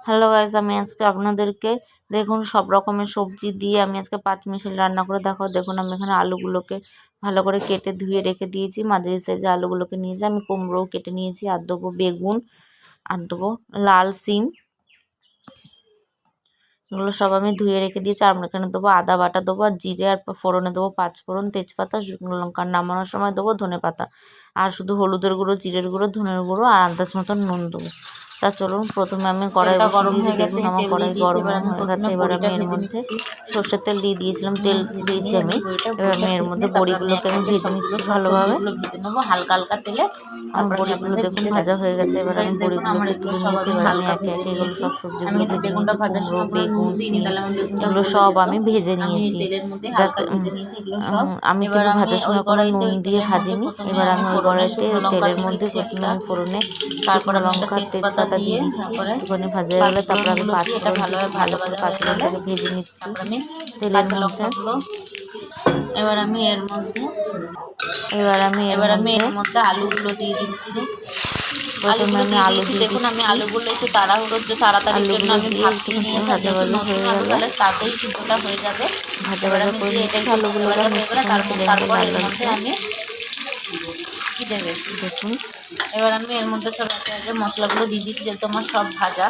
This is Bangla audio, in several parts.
হ্যালো গাইস, আমি আজকে আপনাদেরকে দেখুন সব রকমের সবজি দিয়ে আমি আজকে পাঁচমিশালি রান্না করে দেখাবো। দেখুন আমি এখানে আলুগুলোকে ভালো করে কেটে ধুয়ে রেখে দিয়েছি। মাঝারি সাইজে আলুগুলোকে নিয়েছি, আমি কুমড়োও কেটে নিয়েছি। আর দেবো বেগুন, আর দেবো লাল সিম, এগুলো সব আমি ধুয়ে রেখে দিয়েছি। আর এখানে দেবো আদা বাটা দেবো, আর জিরে, আর ফোড়নে দেবো পাঁচফোড়ন, তেজপাতা, শুকনো লঙ্কা। নামানোর সময় দেবো ধনেপাতা, আর শুধু হলুদের গুঁড়ো, জিরের গুঁড়ো, ধনের গুঁড়ো আর আন্দাজ মতন নুন দেবো। তা চলুন, প্রথমে আমি কড়াই বসিয়ে দিয়েছি। দেখুন আমার কড়াই গরম হয়ে গেছে। এবার আমি এর মধ্যে সর্ষের তেল দিয়ে দিয়েছিলাম, তেল দিয়েছি আমি। এবার আমি এর মধ্যে বড়িগুলোকে আমি ভেজে নিচ্ছি ভালোভাবে, ভেজে নেবো হালকা হালকা তেলে। আমার বড়িগুলো দেখুন ভাজা হয়ে গেছে। এবার আমি বড়িগুলোকে তুলে নিয়েছি। এবার আমি একে একে এগুলো সব সবজিগুলো ভেজে নিয়েছি। কুমড়ো, বেগুন, সিম, এগুলো সব আমি ভেজে নিয়েছি। যাতে আমি কিন্তু ভাজার সময় কোনো নুন দিয়ে ভাজিনি। এবার আমি ওই কড়াইতে তেলের মধ্যে প্রথমে আমি ফোড়নে তারপর লঙ্কা, তেজপাতা দিয়ে দিচ্ছি। একটুখানি ভাজা হয়ে গেলে তারপর আমি ভালো করে পাঁচ লঙ্কাকে ভেজে নিচ্ছি তেলের মধ্যে। এবার আমি এর মধ্যে আলুগুলো দিয়ে দিচ্ছি। প্রথমে আমি আলু দিয়ে দেখুন আমি আলুগুলো একটু তাড়াতাড়ির জন্য আমি ভাজতে নিয়ে ভাজা ভাজা হয়ে গেলে তাতেই সিদ্ধটা হয়ে যাবে। ভাজা ভাজা করে নিচ্ছি আলুগুলোকে। তারপর এর মধ্যে আমি দেখুন এবার আমি এর মধ্যে সব একে একে মশলাগুলো দিয়ে দিচ্ছি, যেহেতু আমার সব ভাজা।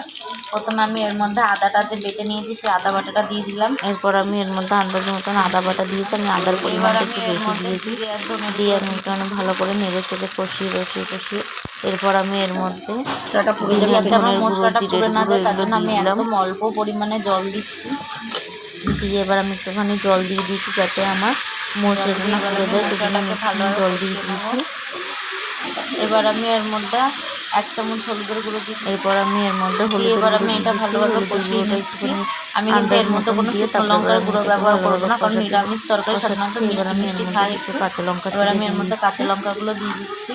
প্রথমে আমি এর মধ্যে আদাটা যে বেটে নিয়েছি সেই আদা বাটাটা দিয়ে দিলাম। এরপর আমি এর মধ্যে আন্দাজ মতন আদা বাটা দিয়েছি। আমি আদার পরিমাণটা একটু বেশি দিয়েছি। দিয়ে আমি একটু ভালো করে নেড়ে চেড়ে কষিয়ে এরপর আমি এর মধ্যে আমার মশলাটা পুড়ে না যায় তার জন্য আমি একদম অল্প পরিমাণে জল দিচ্ছি। দিয়ে এবার আমি একটুখানি জল দিয়ে দিয়েছি যাতে আমার মশলাটা না পুড়ে যায়, সেজন্য আমি ভালো জল দিয়ে দিয়েছি। এবার আমি এর মধ্যে 1 চামচ হলুদের গুঁড়ো দিচ্ছি। এরপর আমি এর মধ্যে এবার আমি এটা ভালোভাবে কষিয়ে নিচ্ছি। আমি কিন্তু এর মধ্যে কোনো শুকনো লঙ্কার গুঁড়ো ব্যবহার করবো না, কারণ নিরামিষ তরকারি সাধারণত মিষ্টি খাই একটু। কাঁচা লঙ্কা, এবার আমি এর মধ্যে কাঁচা লঙ্কাগুলো দিয়ে দিচ্ছি,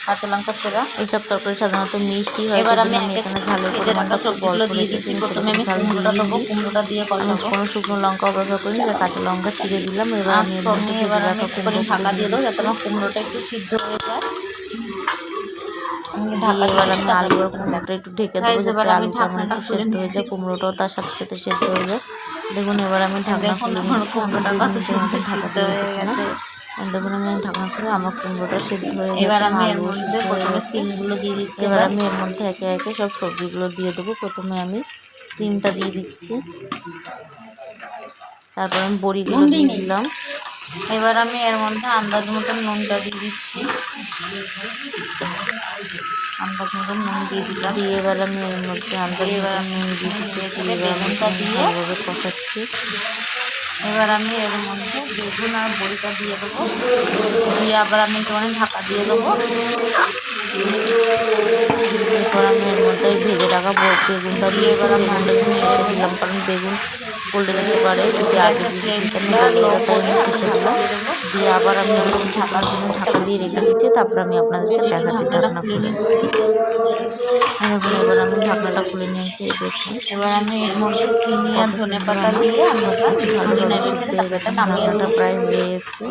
কাঁচা লঙ্কা চেরা। এইসব তরকারি সাধারণত মিষ্টি হয়। এবার আমি এখানে ঝালের পরিমাণটা সবজিগুলো দিয়ে দিচ্ছি। প্রথমে আমি কুমড়োটা দেবো, কুমড়োটা দিয়ে কোনো শুকনো লঙ্কাও ব্যবহার করিনি, কাঁচা লঙ্কা ছিঁড়ে দিলাম। এবার আমি একটুখানি ঢাকা দিয়ে দেবো যাতে আমার কুমড়োটা একটু সিদ্ধ হয়ে যায়। এবার আমি আলু আর কুমড়োটা একটু ঢেকে দেবো যাতে আলুটা আমার একটু সেদ্ধ হয়ে যায়, কুমড়োটাও তার সাথে সাথে সেদ্ধ হয়ে যায়। দেখুন এবার আমি ঢাকনা খুলে নিচ্ছি। দেখুন আমি ঢাকনা খুলে আমার কুমড়োটা সেদ্ধ হয়ে গেছে। এবার আমি এর মধ্যে প্রথমে সিমগুলো দিয়ে দিচ্ছি। এবার আমি এর মধ্যে একে একে সব সবজিগুলো দিয়ে দেবো। প্রথমে আমি সিমটা দিয়ে দিচ্ছি, তারপর আমি বড়িগুলো দিয়ে দিলাম। এবার আমি এর মধ্যে আন্দাজ মতন নুনটা দিয়ে দিচ্ছি, আন্দাজ মতন নুন দিয়ে দিলাম। দিয়ে এবার আমি এর মধ্যে আন্দাজ মতন নুন দিয়ে দিচ্ছি। বেগুনটা দিয়ে ভালোভাবে কষাচ্ছি। এবার আমি এর মধ্যে বেগুন আর বড়িটা দিয়ে দেবো, দিয়ে আবার আমি একটুখানি ঢাকা দিয়ে দেবো। এরপর আমি এর মধ্যে ভেজে রাখা বেগুনটা দিয়ে এবার আমি আন্দাজ মতো দিলাম, কারণ বেগুন পড়ে যেতে পারে যদি আগে দিয়ে আবার আমি ঢাকার জন্য ঢাকা দিয়ে রেখে দিচ্ছি। তারপর আমি আপনাদেরকে দেখাচ্ছি ঢাকনা খুলে। এবার আমি ঢাকনাটা খুলে নিয়েছি। দেখুন এবার আমি এর মধ্যে চিনি আর ধনেপাতা দিয়ে ঢাকনাটা প্রায় হয়ে এসছে।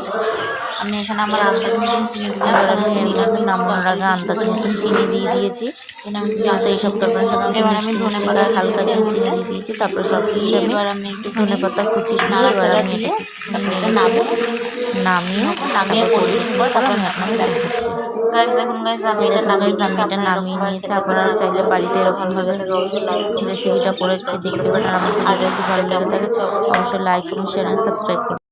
আমি এখানে আমার আন্দাজ মতন চিনি দিলাম। আমি এর মধ্যে নামানোর আগে আন্দাজ মতন চিনি দিয়ে দিয়েছি, যেহেতু এইসব তরকারি এবার আমি ধনেপাতা হালকা চিনি দিয়ে দিয়েছি। তারপর সব কিছু এবার আমি একটু ধনেপাতা কুচি দিয়ে এবার আমি নামিয়ে পরিবেশন করে তারপর আমি আপনাদের দেখাচ্ছি। দেখুন আমি এটা নামিয়ে নিয়েছি। আপনারা চাইলে বাড়িতে এরকমভাবে রেসিপিটা করে দেখতে পারেন। আর আমার রেসিপি ভালো লেগে থাকে অবশ্যই like, comment, share and subscribe করুন।